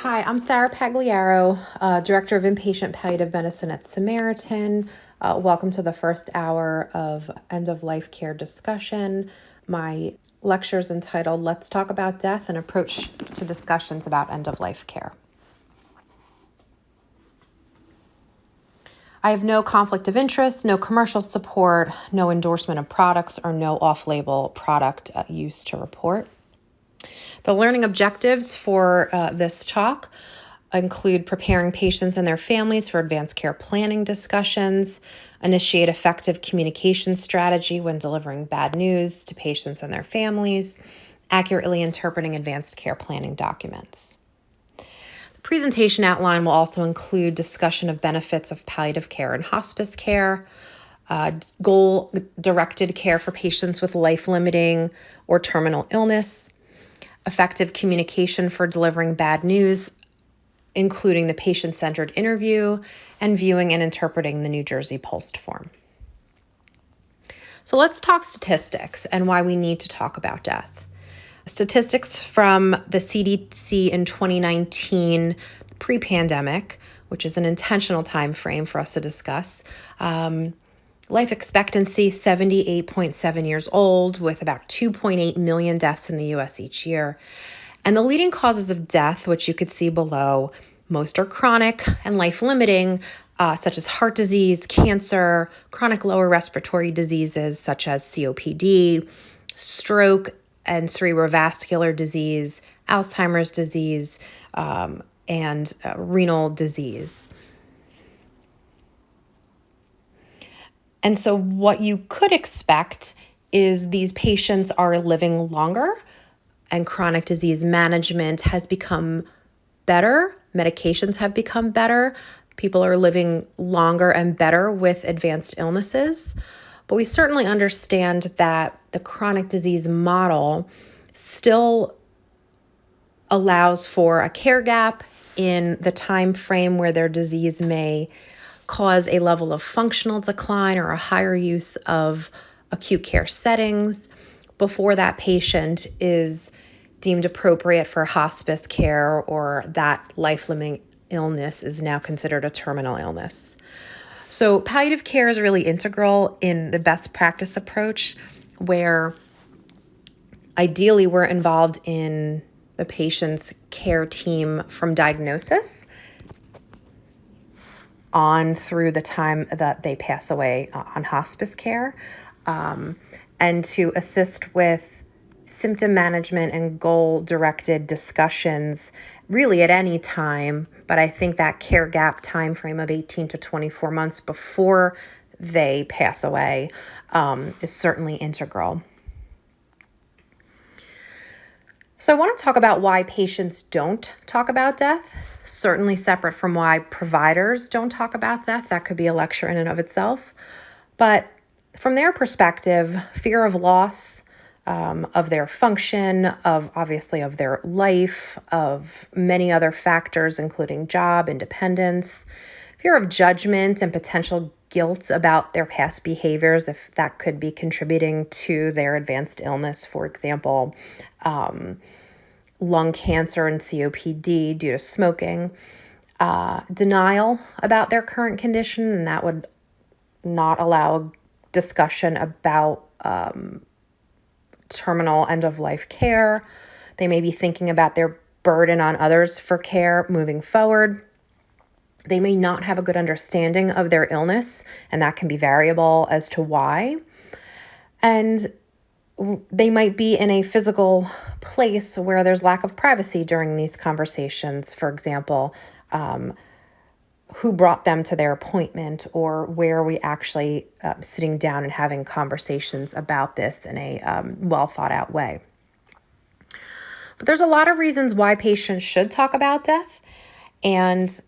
Hi, I'm Sara Pagliaro, Director of Inpatient Palliative Medicine at Samaritan. Welcome to the first hour of end-of-life care discussion. My lecture is entitled, Let's Talk About Death, an Approach to Discussions about End-of-Life Care. I have no conflict of interest, no commercial support, no endorsement of products, or no off-label product use to report. The learning objectives for this talk include preparing patients and their families for advanced care planning discussions, initiate effective communication strategy when delivering bad news to patients and their families, accurately interpreting advanced care planning documents. The presentation outline will also include discussion of benefits of palliative care and hospice care, goal-directed care for patients with life-limiting or terminal illness, effective communication for delivering bad news, including the patient-centered interview, and viewing and interpreting the New Jersey Post form. So let's talk statistics and why we need to talk about death. Statistics from the CDC in 2019, pre-pandemic, which is an intentional time frame for us to discuss. Life expectancy, 78.7 years old, with about 2.8 million deaths in the U.S. each year. And the leading causes of death, which you could see below, most are chronic and life-limiting, such as heart disease, cancer, chronic lower respiratory diseases such as COPD, stroke and cerebrovascular disease, Alzheimer's disease, and renal disease. And so what you could expect is these patients are living longer and chronic disease management has become better. Medications have become better. People are living longer and better with advanced illnesses. But we certainly understand that the chronic disease model still allows for a care gap in the time frame where their disease may cause a level of functional decline or a higher use of acute care settings before that patient is deemed appropriate for hospice care or that life-limiting illness is now considered a terminal illness. So palliative care is really integral in the best practice approach where ideally we're involved in the patient's care team from diagnosis on through the time that they pass away on hospice care, and to assist with symptom management and goal-directed discussions really at any time, but I think that care gap time frame of 18 to 24 months before they pass away is certainly integral. So I want to talk about why patients don't talk about death, certainly separate from why providers don't talk about death. That could be a lecture in and of itself. But from their perspective, fear of loss, of their function, of obviously of their life, of many other factors, including job, independence, fear of judgment and potential guilt about their past behaviors, if that could be contributing to their advanced illness, for example, lung cancer and COPD due to smoking, denial about their current condition, and that would not allow discussion about terminal end-of-life care. They may be thinking about their burden on others for care moving forward. They may not have a good understanding of their illness, and that can be variable as to why. And they might be in a physical place where there's lack of privacy during these conversations. For example, who brought them to their appointment, or where are we actually sitting down and having conversations about this in a well thought out way. But there's a lot of reasons why patients should talk about death. And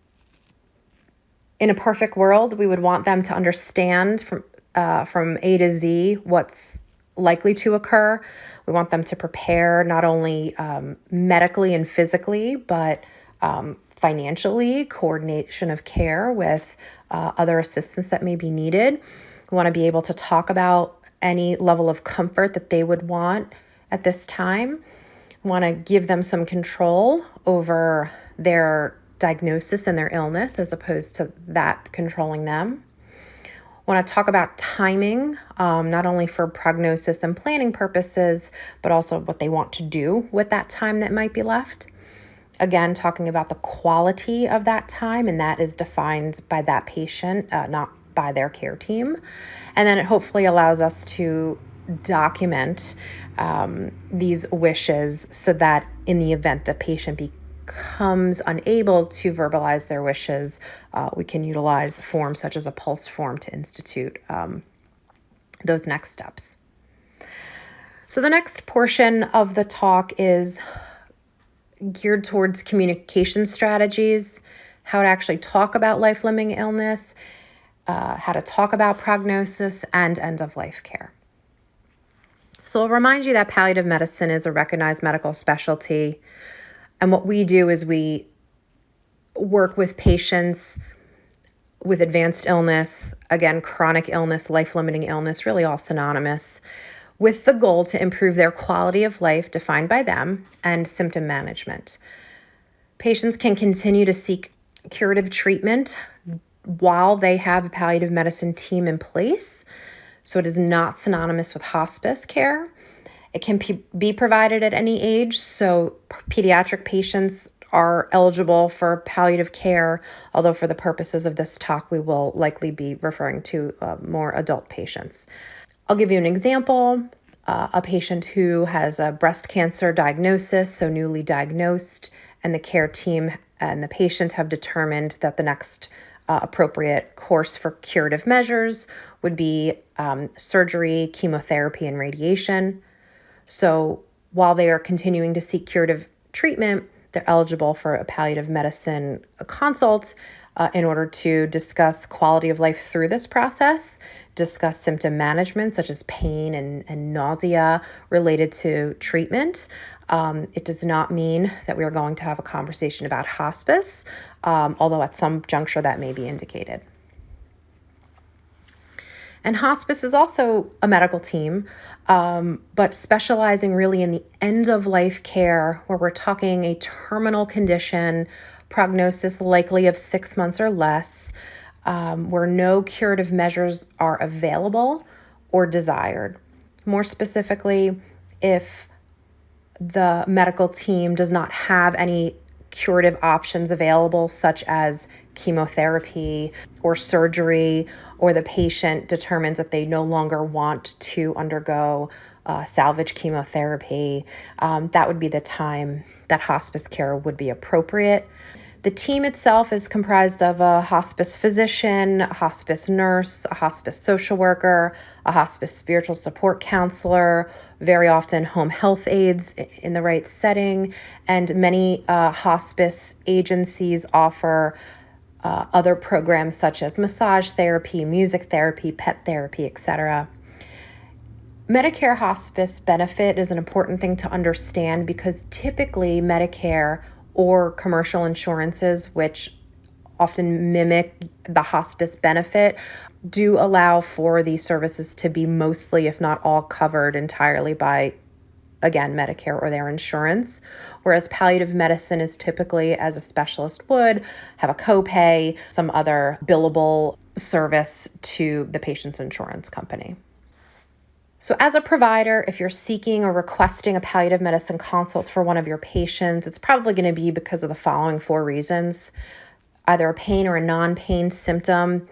in a perfect world, we would want them to understand from A to Z what's likely to occur. We want them to prepare not only medically and physically, but financially, coordination of care with other assistance that may be needed. We want to be able to talk about any level of comfort that they would want at this time. want to give them some control over their diagnosis and their illness as opposed to that controlling them. Want to talk about timing, not only for prognosis and planning purposes, but also what they want to do with that time that might be left. Again, talking about the quality of that time, and that is defined by that patient, not by their care team. And then it hopefully allows us to document these wishes so that in the event the patient becomes unable to verbalize their wishes, we can utilize forms such as a pulse form to institute those next steps. So the next portion of the talk is geared towards communication strategies, how to actually talk about life-limiting illness, how to talk about prognosis and end-of-life care. So I'll remind you that palliative medicine is a recognized medical specialty. And what we do is we work with patients with advanced illness, again, chronic illness, life-limiting illness, really all synonymous, with the goal to improve their quality of life defined by them and symptom management. Patients can continue to seek curative treatment while they have a palliative medicine team in place. So it is not synonymous with hospice care. It can be provided at any age. So pediatric patients are eligible for palliative care, although for the purposes of this talk, we will likely be referring to more adult patients. I'll give you an example. A patient who has a breast cancer diagnosis, so newly diagnosed, and the care team and the patient have determined that the next appropriate course for curative measures would be surgery, chemotherapy, and radiation. So while they are continuing to seek curative treatment, they're eligible for a palliative medicine consult in order to discuss quality of life through this process, discuss symptom management such as pain and nausea related to treatment. It does not mean that we are going to have a conversation about hospice, although at some juncture that may be indicated. And hospice is also a medical team, but specializing really in the end-of-life care where we're talking a terminal condition, prognosis likely of 6 months or less, where no curative measures are available or desired. More specifically, if the medical team does not have any curative options available, such as chemotherapy or surgery, or the patient determines that they no longer want to undergo salvage chemotherapy, that would be the time that hospice care would be appropriate. The team itself is comprised of a hospice physician, a hospice nurse, a hospice social worker, a hospice spiritual support counselor, very often home health aides in the right setting, and many hospice agencies offer other programs such as massage therapy, music therapy, pet therapy, etc. Medicare hospice benefit is an important thing to understand because typically Medicare or commercial insurances, which often mimic the hospice benefit, do allow for these services to be mostly, if not all, covered entirely by, again, Medicare or their insurance, whereas palliative medicine is typically, as a specialist would, have a copay, some other billable service to the patient's insurance company. So as a provider, if you're seeking or requesting a palliative medicine consult for one of your patients, it's probably going to be because of the following 4 reasons: either a pain or a non-pain symptom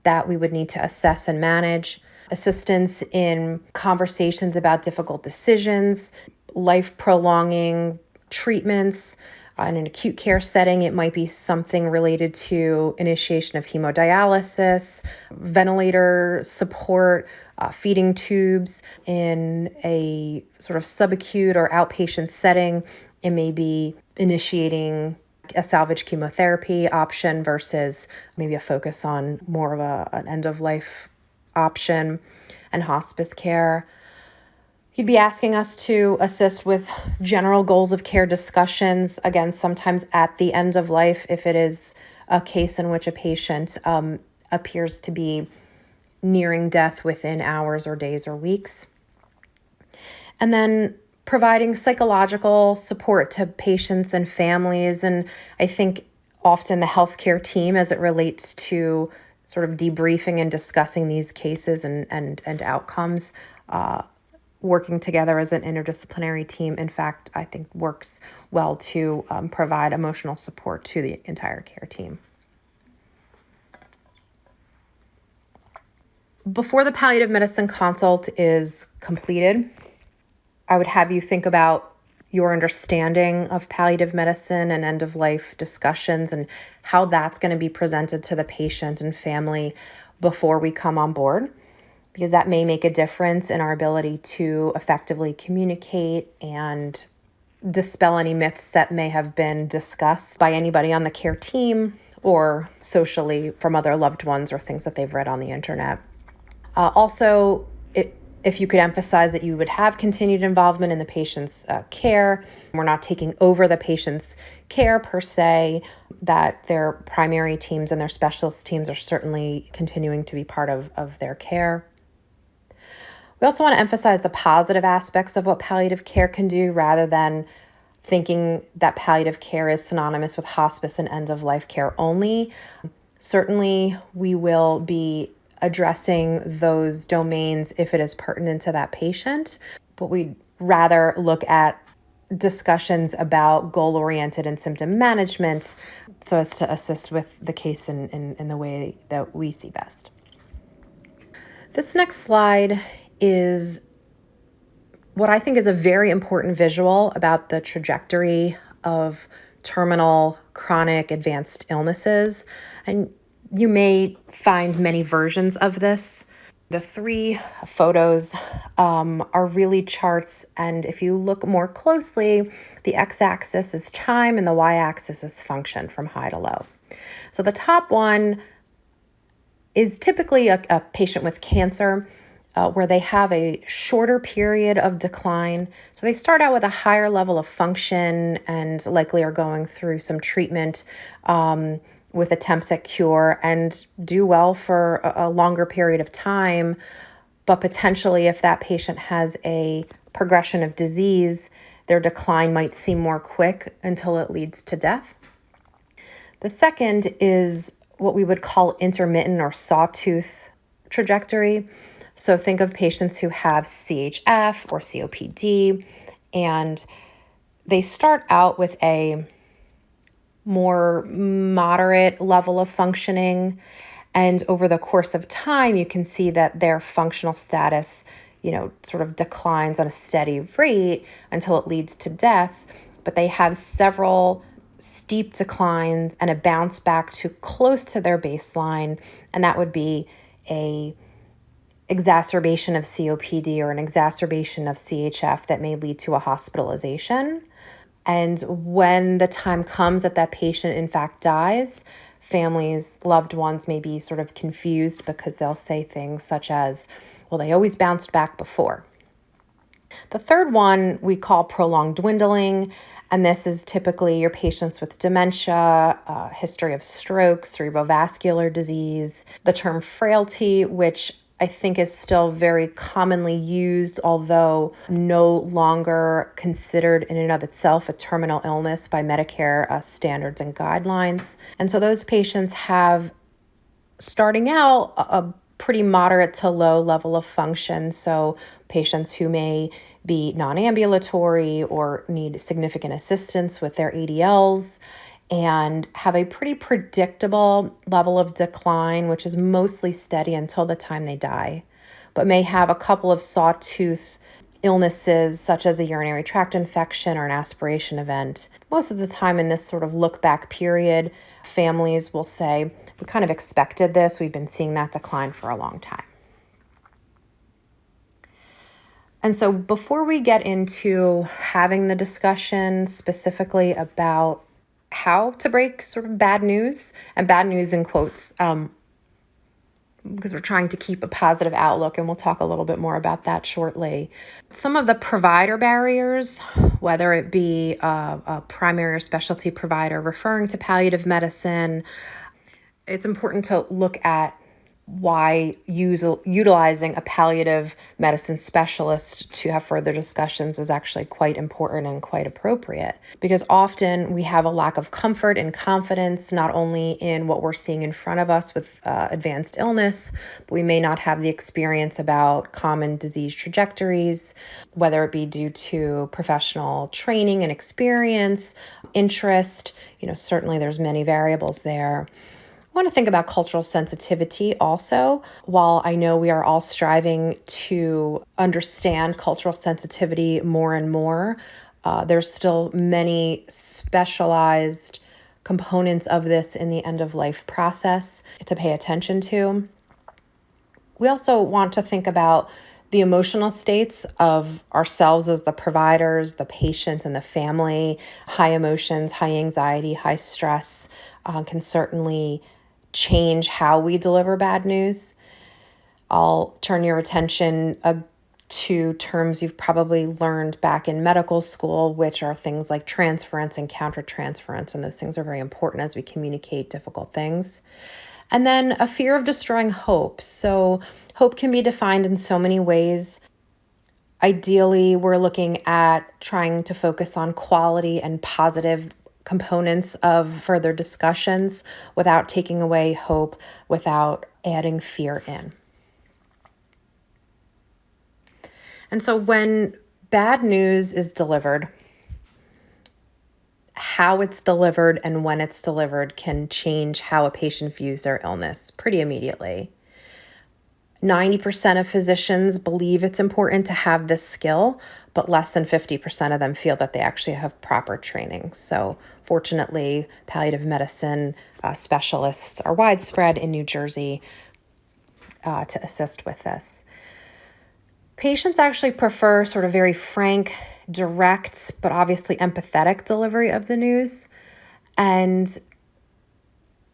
that we would need to assess and manage, assistance in conversations about difficult decisions, life-prolonging treatments. In an acute care setting, it might be something related to initiation of hemodialysis, ventilator support, feeding tubes. In a sort of subacute or outpatient setting, it may be initiating a salvage chemotherapy option versus maybe a focus on more of an end-of-life option. And hospice care, you'd be asking us to assist with general goals of care discussions, again, sometimes at the end of life, if it is a case in which a patient appears to be nearing death within hours or days or weeks. And then providing psychological support to patients and families. And I think often the healthcare team, as it relates to sort of debriefing and discussing these cases and outcomes, working together as an interdisciplinary team, in fact, I think works well to provide emotional support to the entire care team. Before the palliative medicine consult is completed, I would have you think about your understanding of palliative medicine and end-of-life discussions and how that's going to be presented to the patient and family before we come on board, because that may make a difference in our ability to effectively communicate and dispel any myths that may have been discussed by anybody on the care team or socially from other loved ones or things that they've read on the internet. Also, if you could emphasize that you would have continued involvement in the patient's care. We're not taking over the patient's care per se, that their primary teams and their specialist teams are certainly continuing to be part of their care. We also want to emphasize the positive aspects of what palliative care can do rather than thinking that palliative care is synonymous with hospice and end-of-life care only. Certainly, we will be addressing those domains if it is pertinent to that patient, but we'd rather look at discussions about goal-oriented and symptom management so as to assist with the case in the way that we see best. This next slide is what I think is a very important visual about the trajectory of terminal, chronic, advanced illnesses. And you may find many versions of this. The three photos are really charts, and if you look more closely, the x-axis is time and the y-axis is function from high to low. So the top one is typically a patient with cancer where they have a shorter period of decline. So they start out with a higher level of function and likely are going through some treatment with attempts at cure and do well for a longer period of time. But potentially, if that patient has a progression of disease, their decline might seem more quick until it leads to death. The second is what we would call intermittent or sawtooth trajectory. So think of patients who have CHF or COPD, and they start out with a more moderate level of functioning. And over the course of time, you can see that their functional status, sort of declines on a steady rate until it leads to death. But they have several steep declines and a bounce back to close to their baseline. And that would be a exacerbation of COPD or an exacerbation of CHF that may lead to a hospitalization. And when the time comes that that patient in fact dies, families, loved ones may be sort of confused because they'll say things such as, well, they always bounced back before. The third one we call prolonged dwindling, and this is typically your patients with dementia, history of stroke, cerebrovascular disease, the term frailty, which I think is still very commonly used, although no longer considered in and of itself a terminal illness by Medicare standards and guidelines. And so those patients have, starting out, a pretty moderate to low level of function. So patients who may be non-ambulatory or need significant assistance with their ADLs and have a pretty predictable level of decline, which is mostly steady until the time they die, but may have a couple of sawtooth illnesses such as a urinary tract infection or an aspiration event. Most of the time in this sort of look back period, families will say, we kind of expected this. We've been seeing that decline for a long time. And so before we get into having the discussion specifically about how to break sort of bad news, and bad news in quotes, because we're trying to keep a positive outlook, and we'll talk a little bit more about that shortly. Some of the provider barriers, whether it be a primary or specialty provider referring to palliative medicine, it's important to look at utilizing a palliative medicine specialist to have further discussions is actually quite important and quite appropriate, because often we have a lack of comfort and confidence, not only in what we're seeing in front of us with advanced illness, but we may not have the experience about common disease trajectories, whether it be due to professional training and experience, interest. Certainly there's many variables there. I want to think about cultural sensitivity also. While I know we are all striving to understand cultural sensitivity more and more, there's still many specialized components of this in the end of life process to pay attention to. We also want to think about the emotional states of ourselves as the providers, the patients, and the family. High emotions, high anxiety, high stress can certainly change how we deliver bad news. I'll turn your attention to terms you've probably learned back in medical school, which are things like transference and countertransference, and those things are very important as we communicate difficult things. And then a fear of destroying hope. So hope can be defined in so many ways. Ideally, we're looking at trying to focus on quality and positive components of further discussions without taking away hope, without adding fear in. And so when bad news is delivered, how it's delivered and when it's delivered can change how a patient views their illness pretty immediately. 90% of physicians believe it's important to have this skill, but less than 50% of them feel that they actually have proper training. So fortunately, palliative medicine specialists are widespread in New Jersey to assist with this. Patients actually prefer sort of very frank, direct, but obviously empathetic delivery of the news. And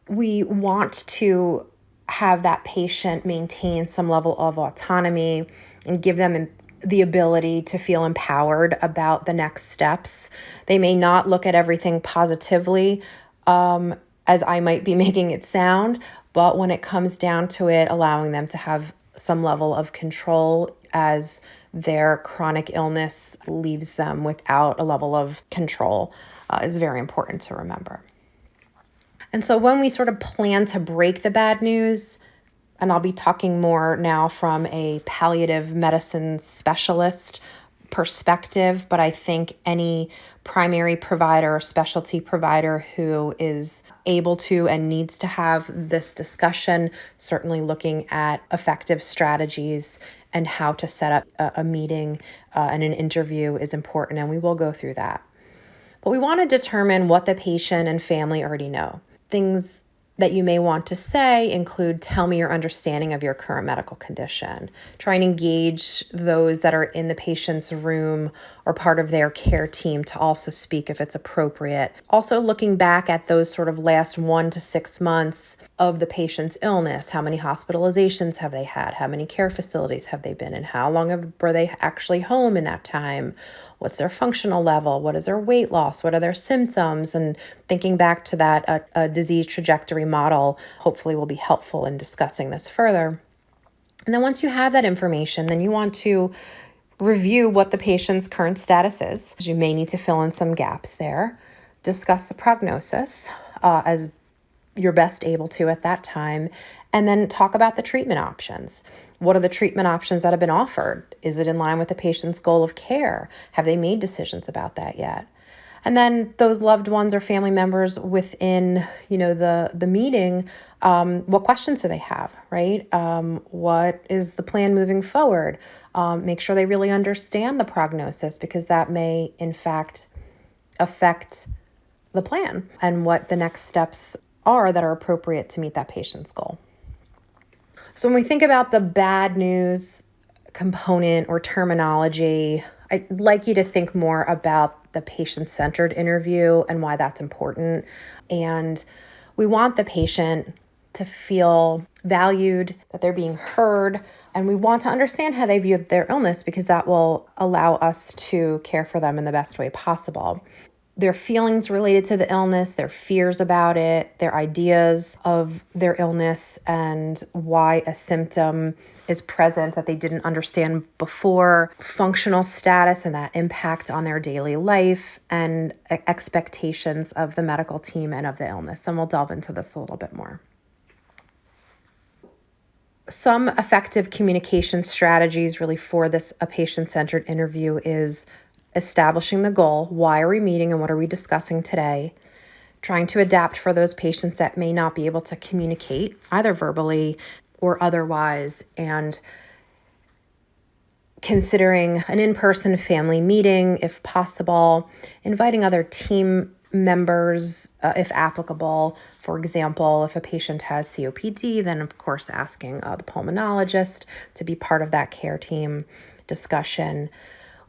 we want to have that patient maintain some level of autonomy and give them the ability to feel empowered about the next steps. They may not look at everything positively, as I might be making it sound, but when it comes down to it, allowing them to have some level of control as their chronic illness leaves them without a level of control is very important to remember. And so when we sort of plan to break the bad news, and I'll be talking more now from a palliative medicine specialist perspective, but I think any primary provider or specialty provider who is able to and needs to have this discussion, certainly looking at effective strategies and how to set up a meeting and an interview is important, and we will go through that. But we want to determine what the patient and family already know. Things that you may want to say include, tell me your understanding of your current medical condition. Try and engage those that are in the patient's room or part of their care team to also speak if it's appropriate. Also looking back at those sort of last 1 to 6 months of the patient's illness. How many hospitalizations have they had? How many care facilities have they been in? How long were they actually home in that time? What's their functional level? What is their weight loss? What are their symptoms? And thinking back to that a disease trajectory model hopefully will be helpful in discussing this further. And then once you have that information, then you want to review what the patient's current status is. You may need to fill in some gaps there. Discuss the prognosis as you're best able to at that time, and then talk about the treatment options. What are the treatment options that have been offered? Is it in line with the patient's goal of care? Have they made decisions about that yet? And then those loved ones or family members within, the meeting, what questions do they have, right? What is the plan moving forward? Make sure they really understand the prognosis, because that may, in fact, affect the plan and what the next steps are that are appropriate to meet that patient's goal. So when we think about the bad news component or terminology, I'd like you to think more about the patient-centered interview and why that's important. And we want the patient to feel valued, that they're being heard, and we want to understand how they view their illness, because that will allow us to care for them in the best way possible. their feelings related to the illness, their fears about it, their ideas of their illness, and why a symptom is present that they didn't understand before, functional status and that impact on their daily life, and expectations of the medical team and of the illness. And we'll delve into this a little bit more. Some effective communication strategies really for a patient-centered interview is establishing the goal. Why are we meeting and what are we discussing today? Trying to adapt for those patients that may not be able to communicate either verbally or otherwise, and considering an in-person family meeting if possible, inviting other team members if applicable. For example, if a patient has COPD, then of course asking the pulmonologist to be part of that care team discussion.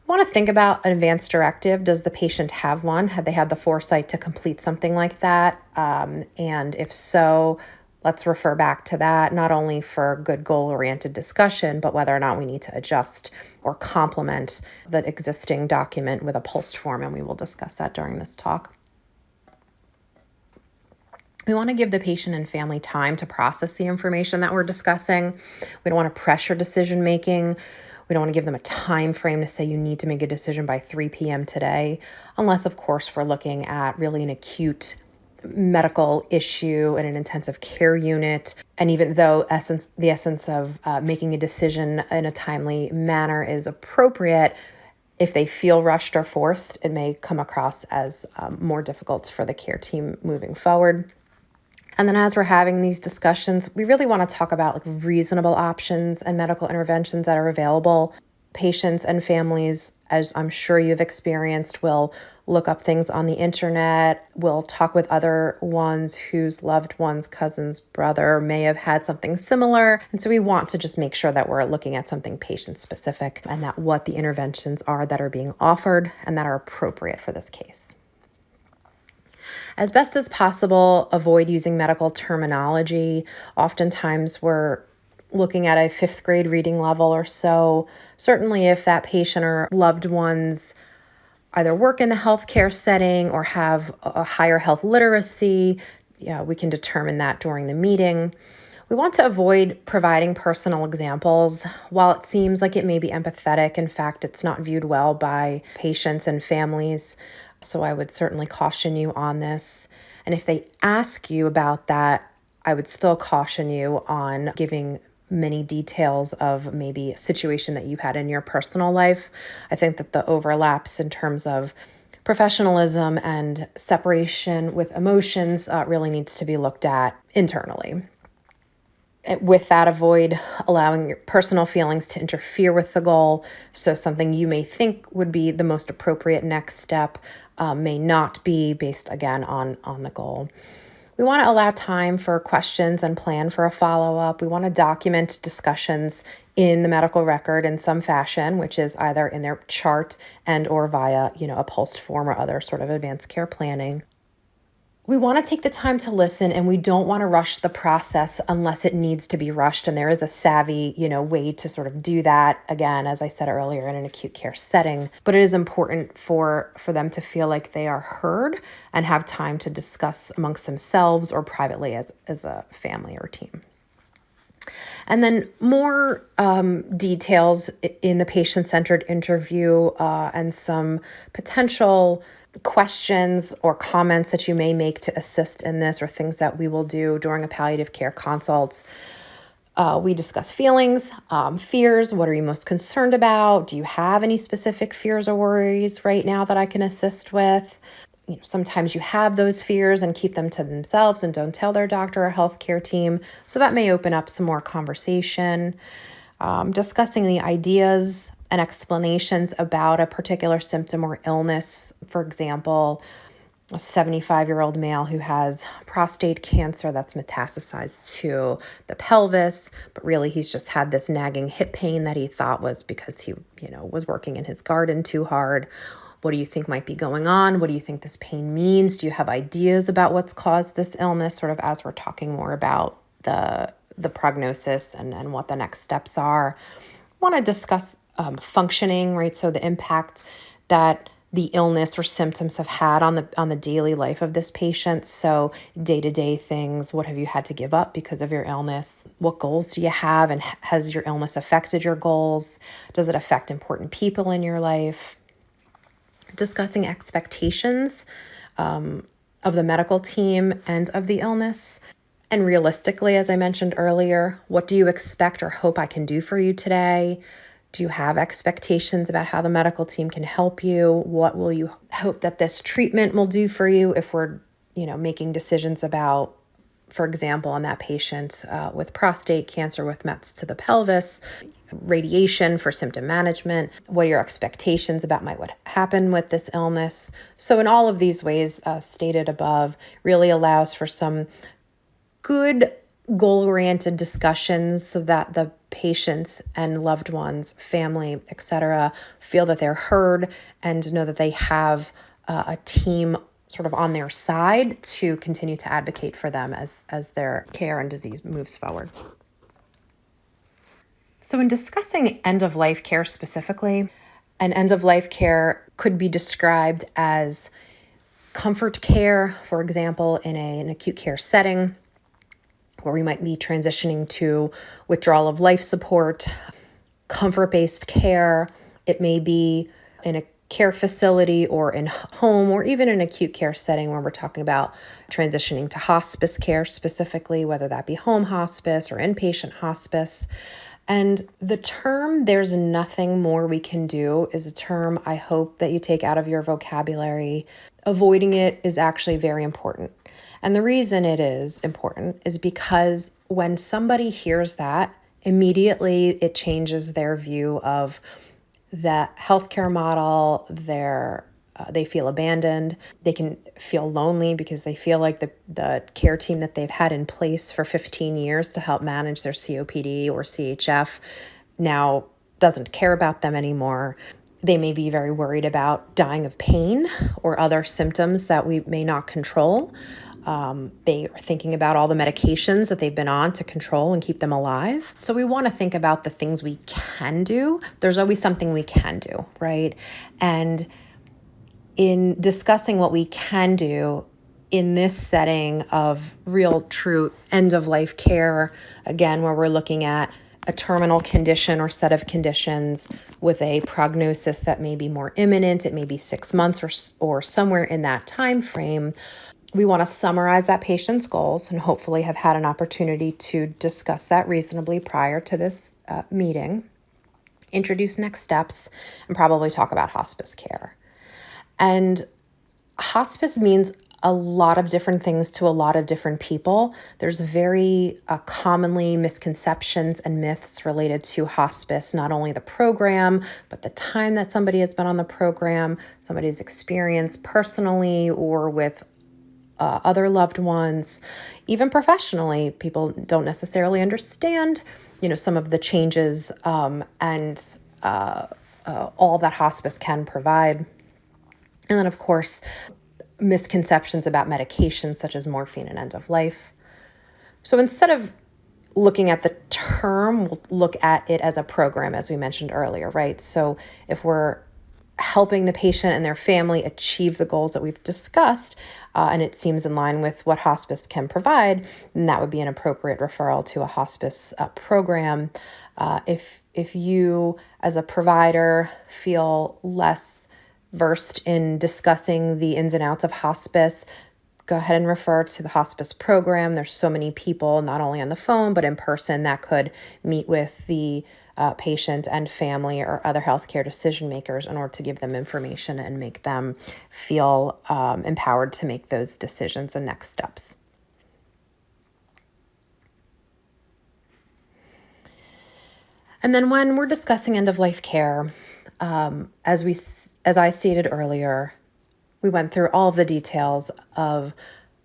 We want to think about an advance directive. Does the patient have one? Had they had the foresight to complete something like that? And if so, let's refer back to that, not only for good goal-oriented discussion, but whether or not we need to adjust or complement the existing document with a pulsed form, and we will discuss that during this talk. We want to give the patient and family time to process the information that we're discussing. We don't want to pressure decision-making. We don't want to give them a time frame to say you need to make a decision by 3 p.m. today, unless, of course, we're looking at really an acute medical issue in an intensive care unit. And even though the essence of making a decision in a timely manner is appropriate, if they feel rushed or forced, it may come across as more difficult for the care team moving forward. And then as we're having these discussions, we really want to talk about reasonable options and medical interventions that are available. Patients and families, as I'm sure you've experienced, will look up things on the internet, will talk with other ones whose loved one's cousin's brother may have had something similar. And so we want to just make sure that we're looking at something patient-specific and that what the interventions are that are being offered and that are appropriate for this case. As best as possible, avoid using medical terminology. Oftentimes we're looking at a 5th grade reading level or so. Certainly if that patient or loved ones either work in the healthcare setting or have a higher health literacy, we can determine that during the meeting. We want to avoid providing personal examples. While it seems like it may be empathetic, in fact, it's not viewed well by patients and families. So I would certainly caution you on this. And if they ask you about that, I would still caution you on giving many details of maybe a situation that you had in your personal life. I think that the overlaps in terms of professionalism and separation with emotions really needs to be looked at internally. With that, avoid allowing your personal feelings to interfere with the goal. So something you may think would be the most appropriate next step may not be, based again on the goal. We want to allow time for questions and plan for a follow-up. We want to document discussions in the medical record in some fashion, which is either in their chart and or via, a pulsed form or other sort of advanced care planning. We want to take the time to listen, and we don't want to rush the process unless it needs to be rushed. And there is a savvy, way to sort of do that, again, as I said earlier, in an acute care setting. But it is important for them to feel like they are heard and have time to discuss amongst themselves or privately as a family or team. And then more details in the patient-centered interview and some potential questions or comments that you may make to assist in this, or things that we will do during a palliative care consult. We discuss feelings, fears. What are you most concerned about? Do you have any specific fears or worries right now that I can assist with? Sometimes you have those fears and keep them to themselves and don't tell their doctor or healthcare team. So that may open up some more conversation. Discussing the ideas and explanations about a particular symptom or illness. For example, a 75-year-old male who has prostate cancer that's metastasized to the pelvis, but really he's just had this nagging hip pain that he thought was because he, was working in his garden too hard. What do you think might be going on? What do you think this pain means? Do you have ideas about what's caused this illness, sort of as we're talking more about the prognosis and what the next steps are? I want to discuss functioning, right? So the impact that the illness or symptoms have had on the daily life of this patient. So day-to-day things, what have you had to give up because of your illness? What goals do you have, and has your illness affected your goals? Does it affect important people in your life? Discussing expectations of the medical team and of the illness. And realistically, as I mentioned earlier, what do you expect or hope I can do for you today? Do you have expectations about how the medical team can help you? What will you hope that this treatment will do for you if we're, making decisions about, for example, on that patient with prostate cancer with mets to the pelvis, radiation for symptom management? What are your expectations about what happen with this illness? So in all of these ways stated above, really allows for some good goal-oriented discussions so that the patients and loved ones, family, etc., feel that they're heard and know that they have a team sort of on their side to continue to advocate for them as their care and disease moves forward. So in discussing end-of-life care specifically, an end-of-life care could be described as comfort care, for example, in an acute care setting, where we might be transitioning to withdrawal of life support, comfort-based care. It may be in a care facility or in home, or even an acute care setting where we're talking about transitioning to hospice care specifically, whether that be home hospice or inpatient hospice. And the term "there's nothing more we can do" is a term I hope that you take out of your vocabulary. Avoiding it is actually very important. And the reason it is important is because when somebody hears that, immediately it changes their view of the healthcare model. They feel abandoned. They can feel lonely because they feel like the care team that they've had in place for 15 years to help manage their COPD or CHF now doesn't care about them anymore. They may be very worried about dying of pain or other symptoms that we may not control. They are thinking about all the medications that they've been on to control and keep them alive. So we want to think about the things we can do. There's always something we can do, right? And in discussing what we can do in this setting of real, true end-of-life care, again, where we're looking at a terminal condition or set of conditions with a prognosis that may be more imminent, it may be 6 months or somewhere in that time frame, we want to summarize that patient's goals and hopefully have had an opportunity to discuss that reasonably prior to this meeting, introduce next steps, and probably talk about hospice care. And hospice means a lot of different things to a lot of different people. There's very commonly misconceptions and myths related to hospice, not only the program, but the time that somebody has been on the program, somebody's experience personally or with other loved ones, even professionally. People don't necessarily understand, some of the changes and all that hospice can provide. And then, of course, misconceptions about medications such as morphine and end of life. So instead of looking at the term, we'll look at it as a program, as we mentioned earlier, right? So if we're helping the patient and their family achieve the goals that we've discussed, and it seems in line with what hospice can provide, then that would be an appropriate referral to a hospice program. If you, as a provider, feel less versed in discussing the ins and outs of hospice, go ahead and refer to the hospice program. There's so many people, not only on the phone, but in person, that could meet with the patient and family or other healthcare decision makers in order to give them information and make them feel empowered to make those decisions and next steps. And then when we're discussing end-of-life care, as I stated earlier, we went through all of the details of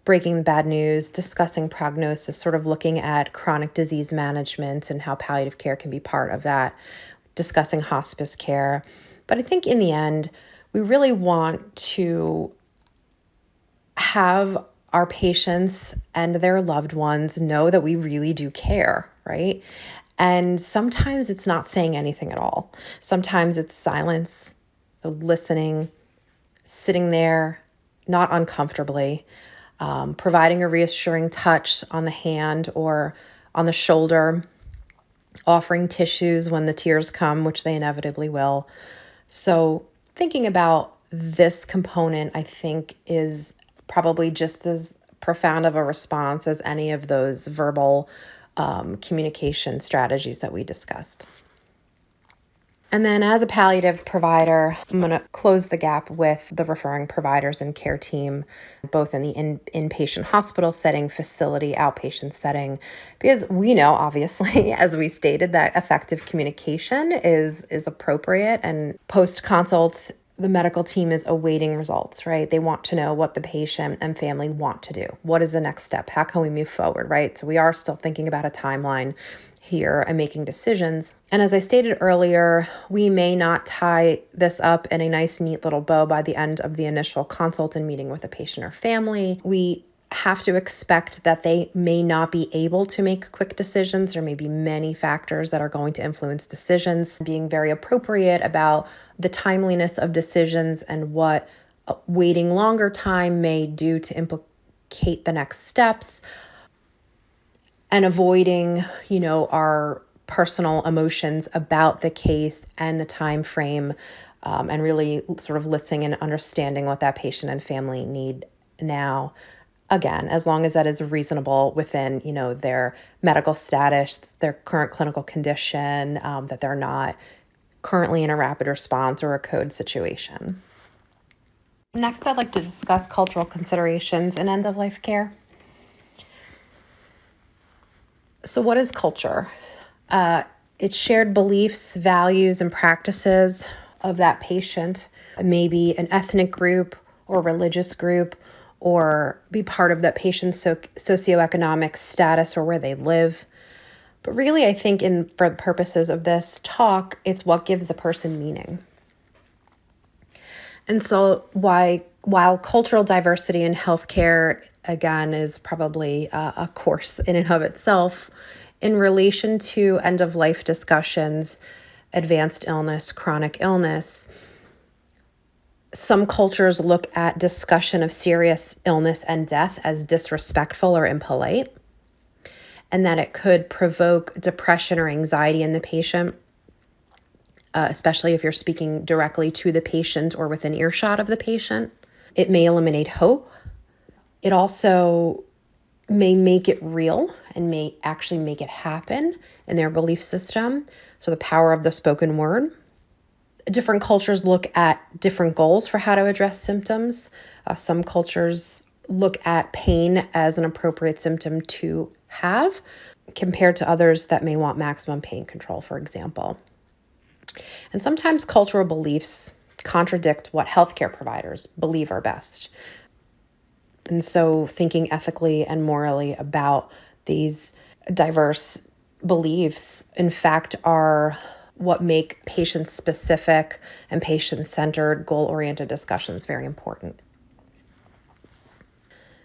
breaking the bad news, discussing prognosis, sort of looking at chronic disease management and how palliative care can be part of that, discussing hospice care. But I think in the end, we really want to have our patients and their loved ones know that we really do care, right? And sometimes it's not saying anything at all. Sometimes it's silence, so listening, sitting there, not uncomfortably, providing a reassuring touch on the hand or on the shoulder, offering tissues when the tears come, which they inevitably will. So thinking about this component, I think, is probably just as profound of a response as any of those verbal communication strategies that we discussed. And then as a palliative provider, I'm going to close the gap with the referring providers and care team, both in the inpatient hospital setting, facility, outpatient setting, because we know, obviously, as we stated, that effective communication is appropriate. And post-consult, the medical team is awaiting results, right? They want to know what the patient and family want to do. What is the next step? How can we move forward, right? So we are still thinking about a timeline here and making decisions. And as I stated earlier, we may not tie this up in a nice, neat little bow by the end of the initial consult and meeting with the patient or family. We have to expect that they may not be able to make quick decisions. There may be many factors that are going to influence decisions. Being very appropriate about the timeliness of decisions and what waiting longer time may do to implicate the next steps, and avoiding, our personal emotions about the case and the time frame, and really sort of listening and understanding what that patient and family need now. Again, as long as that is reasonable within, their medical status, their current clinical condition, that they're not currently in a rapid response or a code situation. Next, I'd like to discuss cultural considerations in end-of-life care. So what is culture? It's shared beliefs, values, and practices of that patient. Maybe an ethnic group or religious group, or be part of that patient's socioeconomic status or where they live. But really, I think for the purposes of this talk, it's what gives the person meaning. And so while cultural diversity in healthcare, again, is probably a course in and of itself, in relation to end-of-life discussions, advanced illness, chronic illness, some cultures look at discussion of serious illness and death as disrespectful or impolite, and that it could provoke depression or anxiety in the patient, especially if you're speaking directly to the patient or within earshot of the patient. It may eliminate hope. It also may make it real and may actually make it happen in their belief system. So the power of the spoken word. Different cultures look at different goals for how to address symptoms. Some cultures look at pain as an appropriate symptom to have, compared to others that may want maximum pain control, for example. And sometimes cultural beliefs contradict what healthcare providers believe are best. And so thinking ethically and morally about these diverse beliefs, in fact, are what make patient-specific and patient-centered, goal-oriented discussions very important.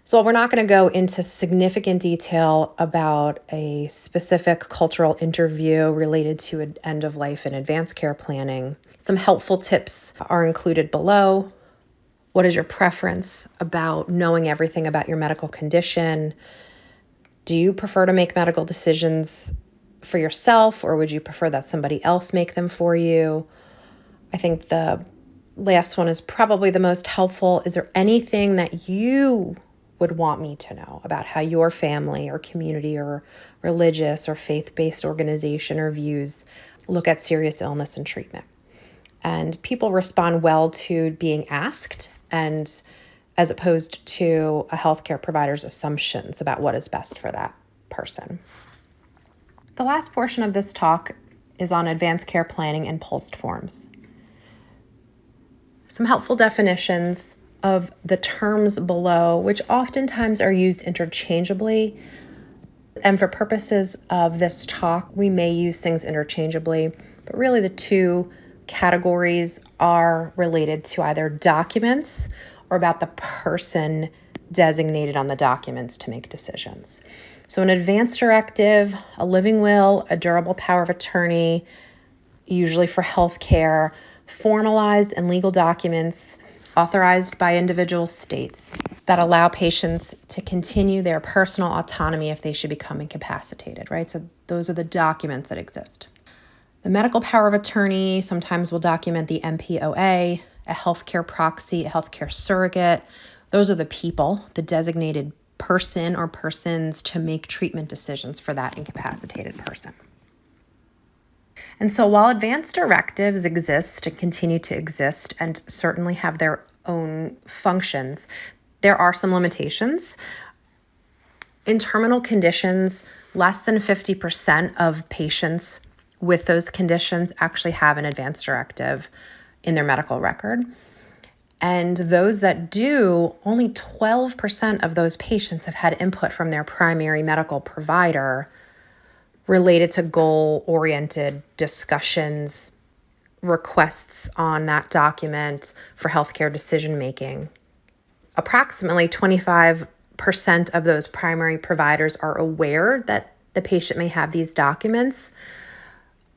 So we're not going to go into significant detail about a specific cultural interview related to an end-of-life and advanced care planning. Some helpful tips are included below. What is your preference about knowing everything about your medical condition? Do you prefer to make medical decisions for yourself, or would you prefer that somebody else make them for you? I think the last one is probably the most helpful. Is there anything that you would want me to know about how your family or community or religious or faith-based organization or views look at serious illness and treatment? And people respond well to being asked, and as opposed to a healthcare provider's assumptions about what is best for that person. The last portion of this talk is on advanced care planning and PULSed forms. Some helpful definitions of the terms below, which oftentimes are used interchangeably. And for purposes of this talk, we may use things interchangeably, but really the two categories are related to either documents or about the person designated on the documents to make decisions. So an advance directive, a living will, a durable power of attorney, usually for healthcare, formalized and legal documents authorized by individual states that allow patients to continue their personal autonomy if they should become incapacitated, right? So those are the documents that exist. The medical power of attorney sometimes will document the MPOA, a healthcare proxy, a healthcare surrogate. Those are the people, the designated person or persons to make treatment decisions for that incapacitated person. And so while advance directives exist and continue to exist and certainly have their own functions, there are some limitations. In terminal conditions, less than 50% of patients with those conditions actually have an advance directive in their medical record. And those that do, only 12% of those patients have had input from their primary medical provider related to goal-oriented discussions, requests on that document for healthcare decision-making. Approximately 25% of those primary providers are aware that the patient may have these documents,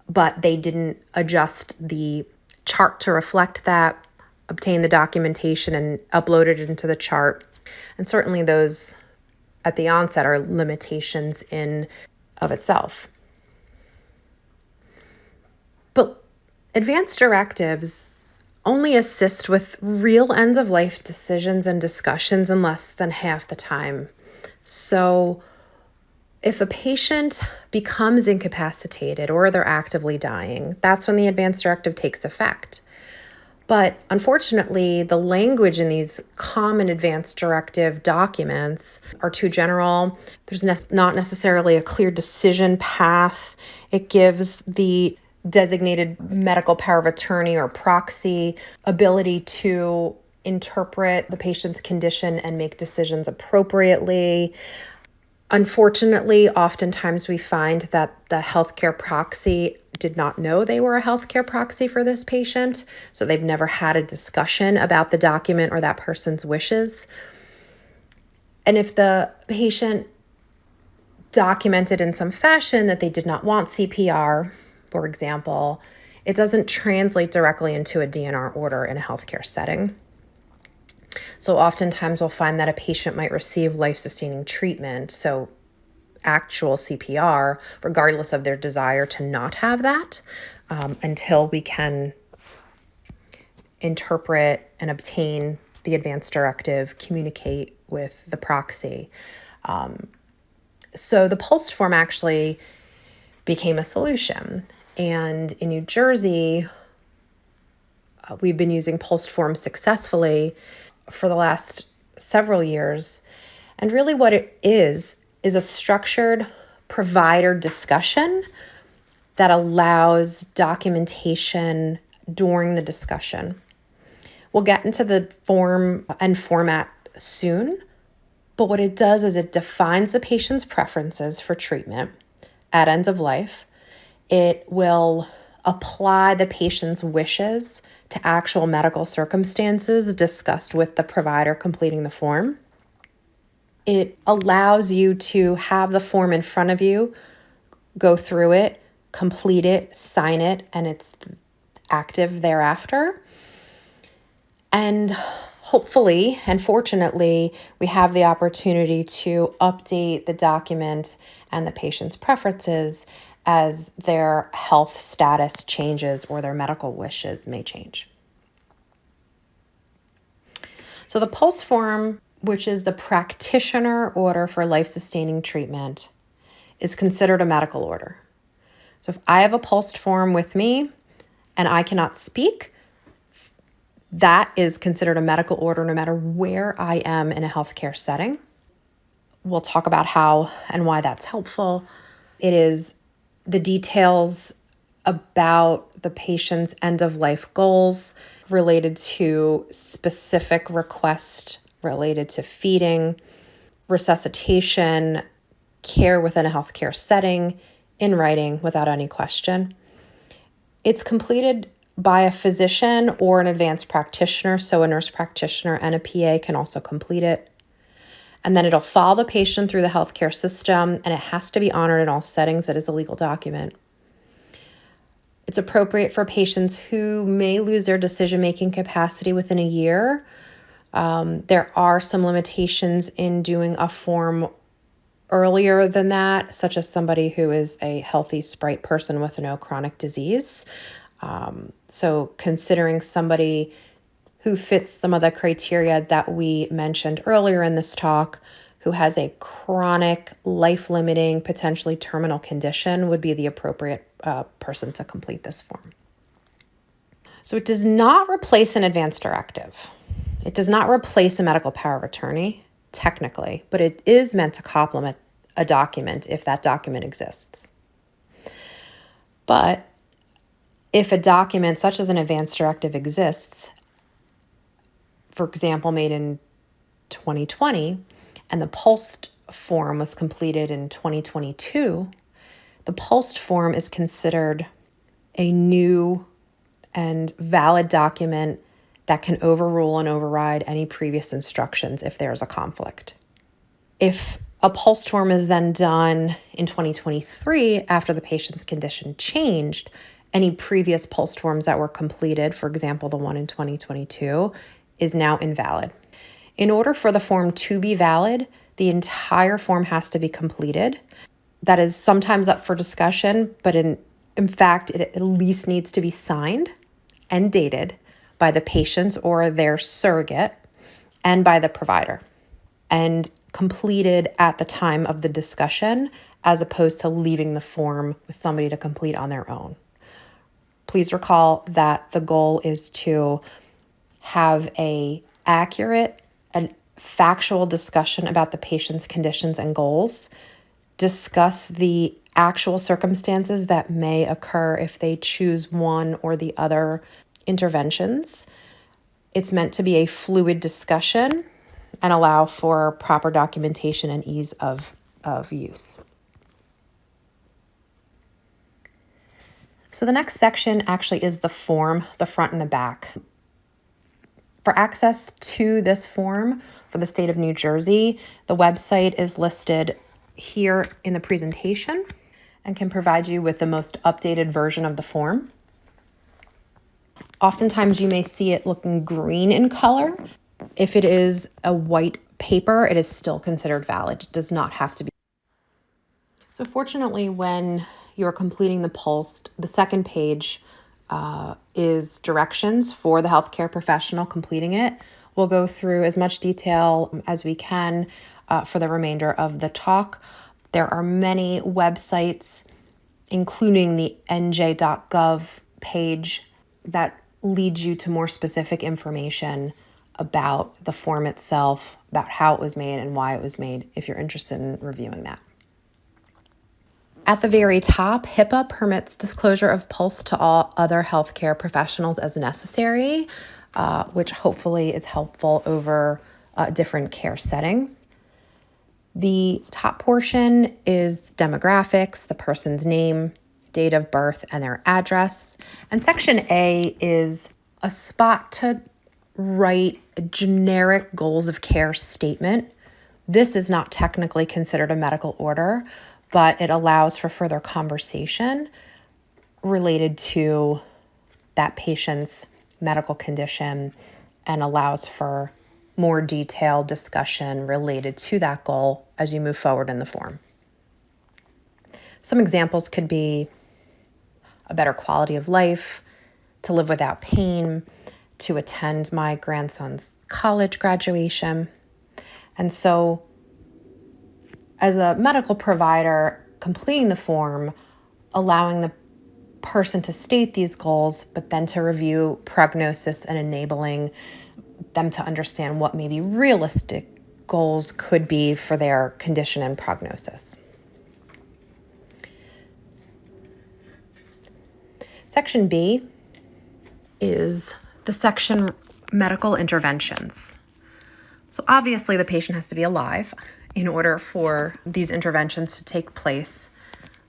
but they didn't adjust the chart to reflect that, obtain the documentation, and upload it into the chart. And certainly those at the onset are limitations in of itself. But advance directives only assist with real end-of-life decisions and discussions in less than half the time. So if a patient becomes incapacitated or they're actively dying, that's when the advance directive takes effect. But unfortunately, the language in these common advance directive documents are too general. There's not necessarily a clear decision path. It gives the designated medical power of attorney or proxy ability to interpret the patient's condition and make decisions appropriately. Unfortunately, oftentimes we find that the healthcare proxy did not know they were a healthcare proxy for this patient, so they've never had a discussion about the document or that person's wishes. And if the patient documented in some fashion that they did not want CPR, for example, it doesn't translate directly into a DNR order in a healthcare setting. So oftentimes we'll find that a patient might receive life-sustaining treatment, so actual CPR, regardless of their desire to not have that, until we can interpret and obtain the advance directive, communicate with the proxy. So the PULSed form actually became a solution. And in New Jersey, we've been using PULSed form successfully for the last several years. And really what it is a structured provider discussion that allows documentation during the discussion. We'll get into the form and format soon, but what it does is it defines the patient's preferences for treatment at end of life. It will apply the patient's wishes to actual medical circumstances discussed with the provider completing the form. It allows you to have the form in front of you, go through it, complete it, sign it, and it's active thereafter. And hopefully and fortunately, we have the opportunity to update the document and the patient's preferences as their health status changes or their medical wishes may change. So the PULSed form, which is the practitioner order for life-sustaining treatment, is considered a medical order. So if I have a PULSed form with me and I cannot speak, that is considered a medical order no matter where I am in a healthcare setting. We'll talk about how and why that's helpful. It is the details about the patient's end-of-life goals related to specific requests related to feeding, resuscitation, care within a healthcare setting, in writing without any question. It's completed by a physician or an advanced practitioner, so a nurse practitioner and a PA can also complete it. And then it'll follow the patient through the healthcare system, and it has to be honored in all settings. It is a legal document. It's appropriate for patients who may lose their decision-making capacity within a year. There are some limitations in doing a form earlier than that, such as somebody who is a healthy Sprite person with no chronic disease. So considering somebody who fits some of the criteria that we mentioned earlier in this talk, who has a chronic, life-limiting, potentially terminal condition, would be the appropriate person to complete this form. So it does not replace an advance directive. It does not replace a medical power of attorney, technically, but it is meant to complement a document if that document exists. But if a document such as an advance directive exists, for example, made in 2020, and the PULSed form was completed in 2022, the PULSed form is considered a new and valid document that can overrule and override any previous instructions if there is a conflict. If a PULSed form is then done in 2023 after the patient's condition changed, any previous PULSed forms that were completed, for example, the one in 2022, is now invalid. In order for the form to be valid, the entire form has to be completed. That is sometimes up for discussion, but in fact, it at least needs to be signed and dated by the patients or their surrogate and by the provider, and completed at the time of the discussion, as opposed to leaving the form with somebody to complete on their own. Please recall that the goal is to have an accurate and factual discussion about the patient's conditions and goals, discuss the actual circumstances that may occur if they choose one or the other interventions. It's meant to be a fluid discussion and allow for proper documentation and ease of use. So the next section actually is the form, the front and the back. For access to this form for the state of New Jersey, the website is listed here in the presentation and can provide you with the most updated version of the form. Oftentimes you may see it looking green in color. If it is a white paper, it is still considered valid. It does not have to be. So fortunately, when you're completing the PULSed, the second page is directions for the healthcare professional completing it. We'll go through as much detail as we can for the remainder of the talk. There are many websites, including the nj.gov page, that leads you to more specific information about the form itself, about how it was made and why it was made, if you're interested in reviewing that. At the very top, HIPAA permits disclosure of PULSed to all other healthcare professionals as necessary, which hopefully is helpful over different care settings. The top portion is demographics, the person's name, date of birth, and their address. And section A is a spot to write generic goals of care statement. This is not technically considered a medical order, but it allows for further conversation related to that patient's medical condition and allows for more detailed discussion related to that goal as you move forward in the form. Some examples could be a better quality of life, to live without pain, to attend my grandson's college graduation. And so as a medical provider, completing the form, allowing the person to state these goals, but then to review prognosis and enabling them to understand what maybe realistic goals could be for their condition and prognosis. Section B is the section medical interventions. So obviously the patient has to be alive in order for these interventions to take place.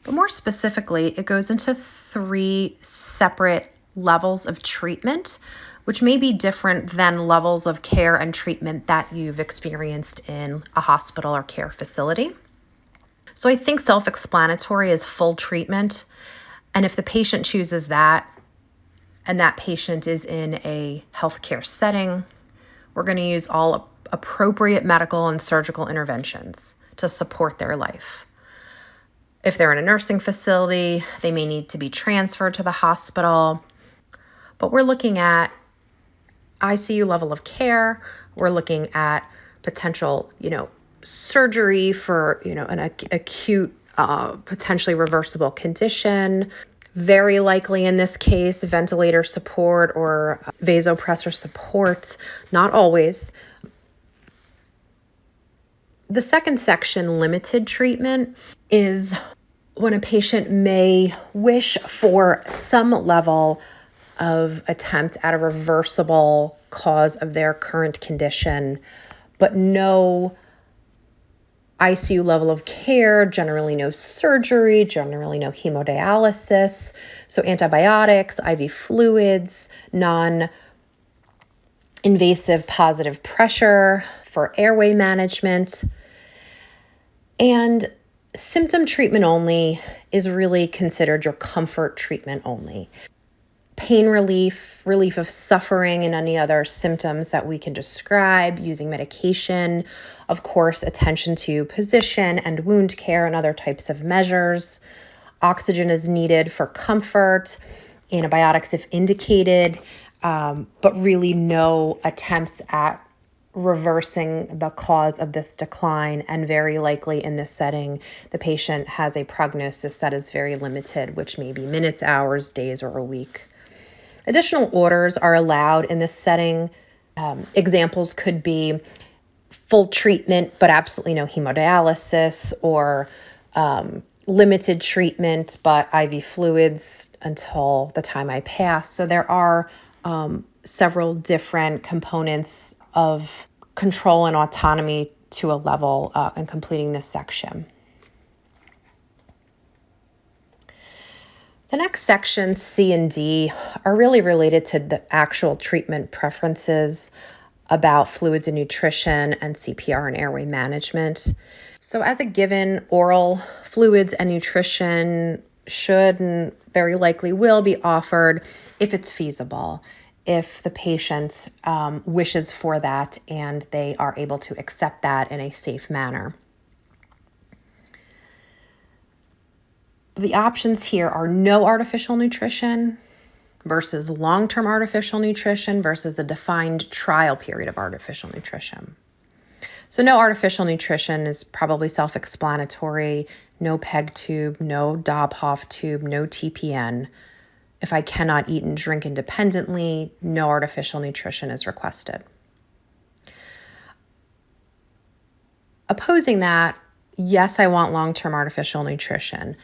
But more specifically, it goes into 3 separate levels of treatment, which may be different than levels of care and treatment that you've experienced in a hospital or care facility. So I think self-explanatory is full treatment, And if the patient chooses that, and that patient is in a healthcare setting, we're going to use all appropriate medical and surgical interventions to support their life. If they're in a nursing facility, they may need to be transferred to the hospital. But we're looking at ICU level of care. We're looking at potential, surgery for, an acute, potentially reversible condition. Very likely in this case, ventilator support or vasopressor support. Not always. The second section, limited treatment, is when a patient may wish for some level of attempt at a reversible cause of their current condition, but no ICU level of care, generally no surgery, generally no hemodialysis, so antibiotics, IV fluids, non-invasive positive pressure for airway management. And symptom treatment only is really considered your comfort treatment only. Pain relief, relief of suffering, and any other symptoms that we can describe using medication. Of course, attention to position and wound care and other types of measures. Oxygen is needed for comfort, antibiotics if indicated, but really no attempts at reversing the cause of this decline, and very likely in this setting, the patient has a prognosis that is very limited, which may be minutes, hours, days, or a week. Additional orders are allowed in this setting. Examples could be full treatment, but absolutely no hemodialysis, or limited treatment, but IV fluids until the time I pass. So there are several different components of control and autonomy to a level in completing this section. The next sections, C and D, are really related to the actual treatment preferences about fluids and nutrition and CPR and airway management. So as a given, oral fluids and nutrition should and very likely will be offered if it's feasible, if the patient wishes for that and they are able to accept that in a safe manner. The options here are no artificial nutrition versus long-term artificial nutrition versus a defined trial period of artificial nutrition. So no artificial nutrition is probably self-explanatory. No PEG tube, no Dobhoff tube, no TPN. If I cannot eat and drink independently, no artificial nutrition is requested. Opposing that, yes, I want long-term artificial nutrition.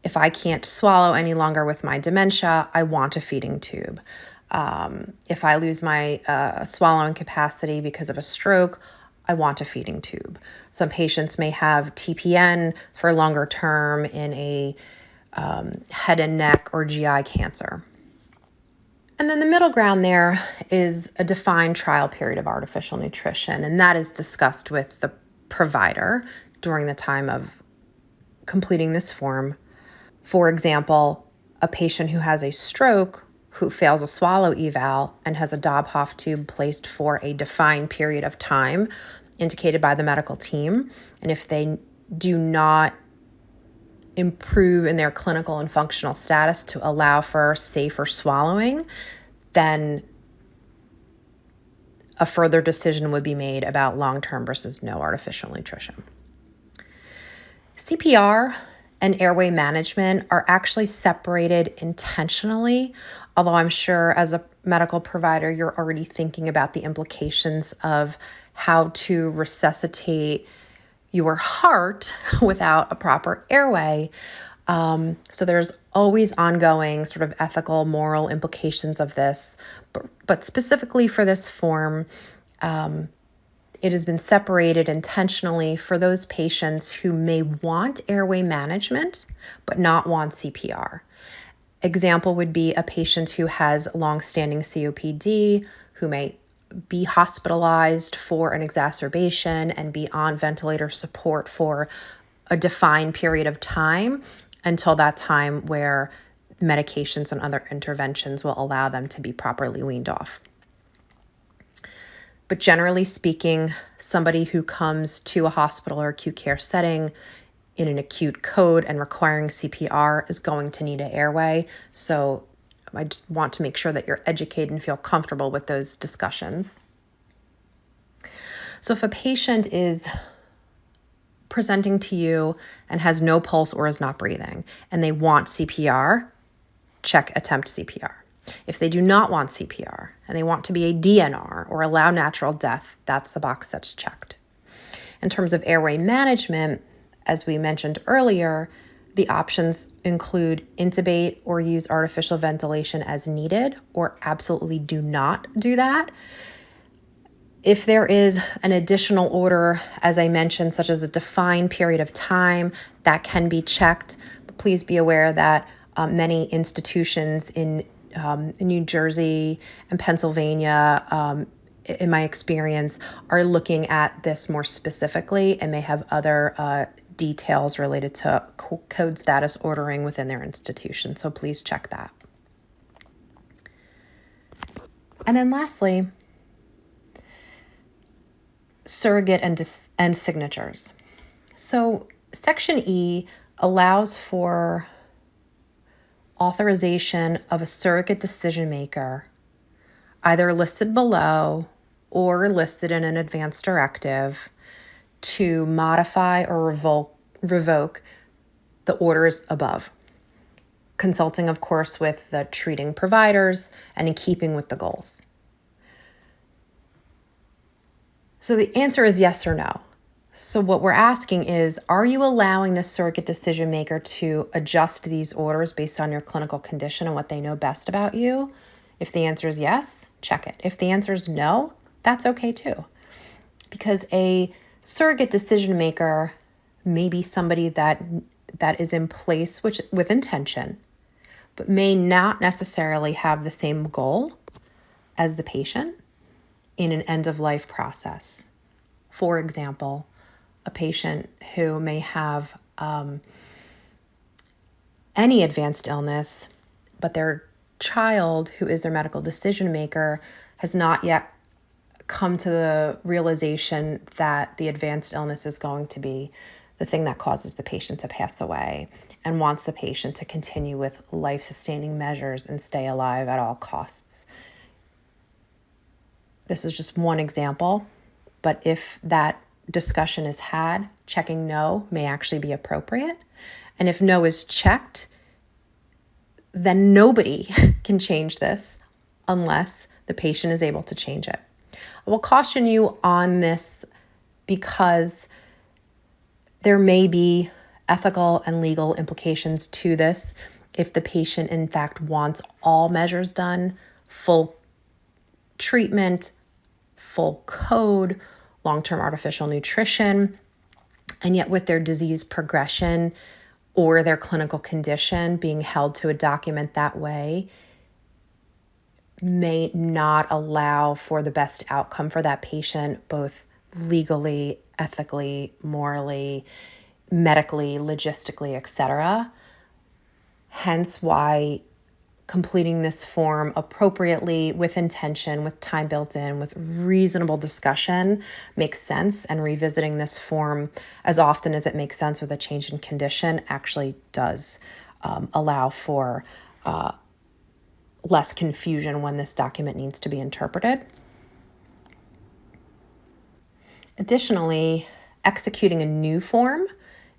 If I can't swallow any longer with my dementia, I want a feeding tube. If I lose my swallowing capacity because of a stroke, I want a feeding tube. Some patients may have TPN for longer term in a head and neck or GI cancer. And then the middle ground there is a defined trial period of artificial nutrition, and that is discussed with the provider during the time of completing this form. For example, a patient who has a stroke who fails a swallow eval and has a Dobhoff tube placed for a defined period of time indicated by the medical team. And if they do not improve in their clinical and functional status to allow for safer swallowing, then a further decision would be made about long-term versus no artificial nutrition. CPR and airway management are actually separated intentionally, although I'm sure as a medical provider, you're already thinking about the implications of how to resuscitate your heart without a proper airway. So there's always ongoing sort of ethical, moral implications of this, but specifically for this form, it has been separated intentionally for those patients who may want airway management, but not want CPR. Example would be a patient who has long-standing COPD, who may be hospitalized for an exacerbation and be on ventilator support for a defined period of time until that time where medications and other interventions will allow them to be properly weaned off. But generally speaking, somebody who comes to a hospital or acute care setting in an acute code and requiring CPR is going to need an airway. So I just want to make sure that you're educated and feel comfortable with those discussions. So if a patient is presenting to you and has no pulse or is not breathing and they want CPR, check attempt CPR. If they do not want CPR and they want to be a DNR or allow natural death, that's the box that's checked. In terms of airway management, as we mentioned earlier, the options include intubate or use artificial ventilation as needed, or absolutely do not do that. If there is an additional order, as I mentioned, such as a defined period of time, that can be checked. But please be aware that many institutions in New Jersey and Pennsylvania, in my experience, are looking at this more specifically and may have other details related to code status ordering within their institution. So please check that. And then lastly, surrogate and signatures. So Section E allows for authorization of a surrogate decision maker, either listed below or listed in an advance directive, to modify or revoke the orders above, consulting, of course, with the treating providers and in keeping with the goals. So the answer is yes or no. So what we're asking is, are you allowing the surrogate decision maker to adjust these orders based on your clinical condition and what they know best about you? If the answer is yes, check it. If the answer is no, that's okay too. Because a surrogate decision maker may be somebody that is in place with intention, but may not necessarily have the same goal as the patient in an end-of-life process. For example, a patient who may have any advanced illness, but their child, who is their medical decision maker, has not yet come to the realization that the advanced illness is going to be the thing that causes the patient to pass away, and wants the patient to continue with life-sustaining measures and stay alive at all costs. This is just one example, but if that discussion is had, checking no may actually be appropriate. And if no is checked, then nobody can change this unless the patient is able to change it. I will caution you on this because there may be ethical and legal implications to this if the patient in fact wants all measures done, full treatment, full code, long-term artificial nutrition, and yet with their disease progression or their clinical condition being held to a document that way may not allow for the best outcome for that patient, both legally, ethically, morally, medically, logistically, etc. Hence why completing this form appropriately, with intention, with time built in, with reasonable discussion makes sense, and revisiting this form as often as it makes sense with a change in condition actually does allow for less confusion when this document needs to be interpreted. Additionally, executing a new form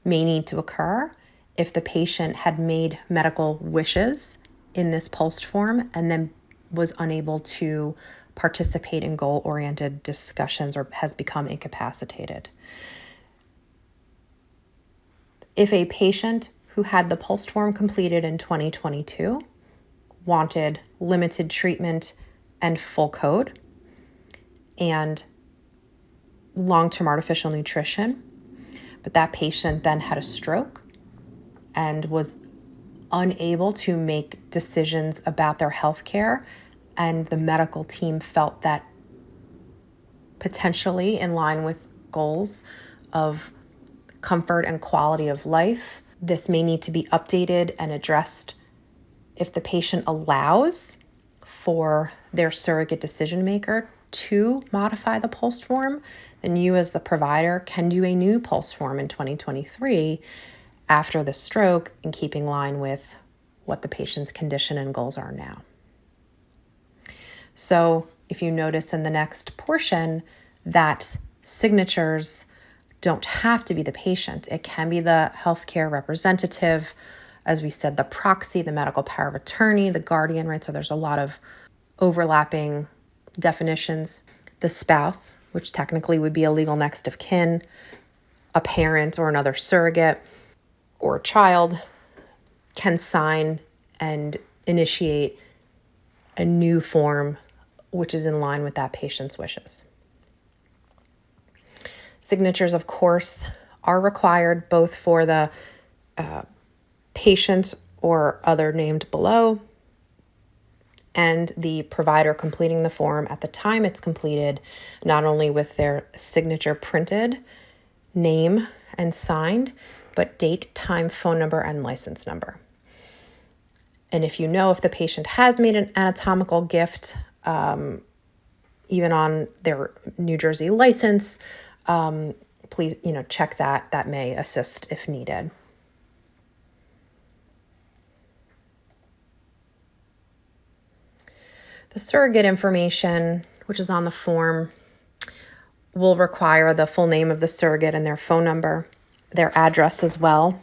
may need to occur if the patient had made medical wishes in this pulsed form and then was unable to participate in goal-oriented discussions or has become incapacitated. If a patient who had the pulsed form completed in 2022 wanted limited treatment and full code and long-term artificial nutrition, but that patient then had a stroke and was unable to make decisions about their health care, and the medical team felt that potentially in line with goals of comfort and quality of life, this may need to be updated and addressed If the patient allows for their surrogate decision maker to modify the PULSE form, then you as the provider can do a new PULSE form in 2023 after the stroke in keeping line with what the patient's condition and goals are now. So if you notice in the next portion that signatures don't have to be the patient, it can be the healthcare representative, as we said, the proxy, the medical power of attorney, the guardian, right? So there's a lot of overlapping definitions. The spouse, which technically would be a legal next of kin, a parent or another surrogate, or a child, can sign and initiate a new form which is in line with that patient's wishes. Signatures, of course, are required both for the patient or other named below and the provider completing the form at the time it's completed, not only with their signature printed, name and signed, but date, time, phone number, and license number. And if you know if the patient has made an anatomical gift, even on their New Jersey license, please, check that. That may assist if needed. The surrogate information, which is on the form, will require the full name of the surrogate and their phone number, their address as well.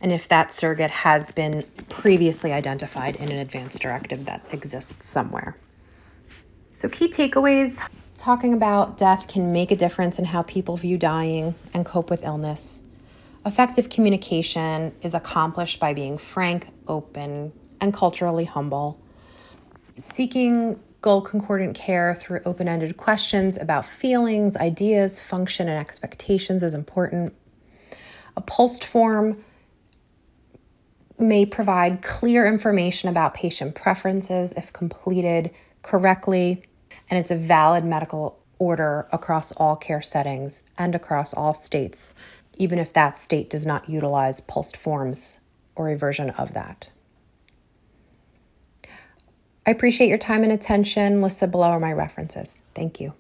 And if that surrogate has been previously identified in an advance directive that exists somewhere. So key takeaways, talking about death can make a difference in how people view dying and cope with illness. Effective communication is accomplished by being frank, open, and culturally humble. Seeking goal concordant care through open-ended questions about feelings, ideas, function, and expectations is important. A PULSE form may provide clear information about patient preferences if completed correctly, and it's a valid medical order across all care settings and across all states, even if that state does not utilize PULSE forms or a version of that. I appreciate your time and attention. Listed below are my references. Thank you.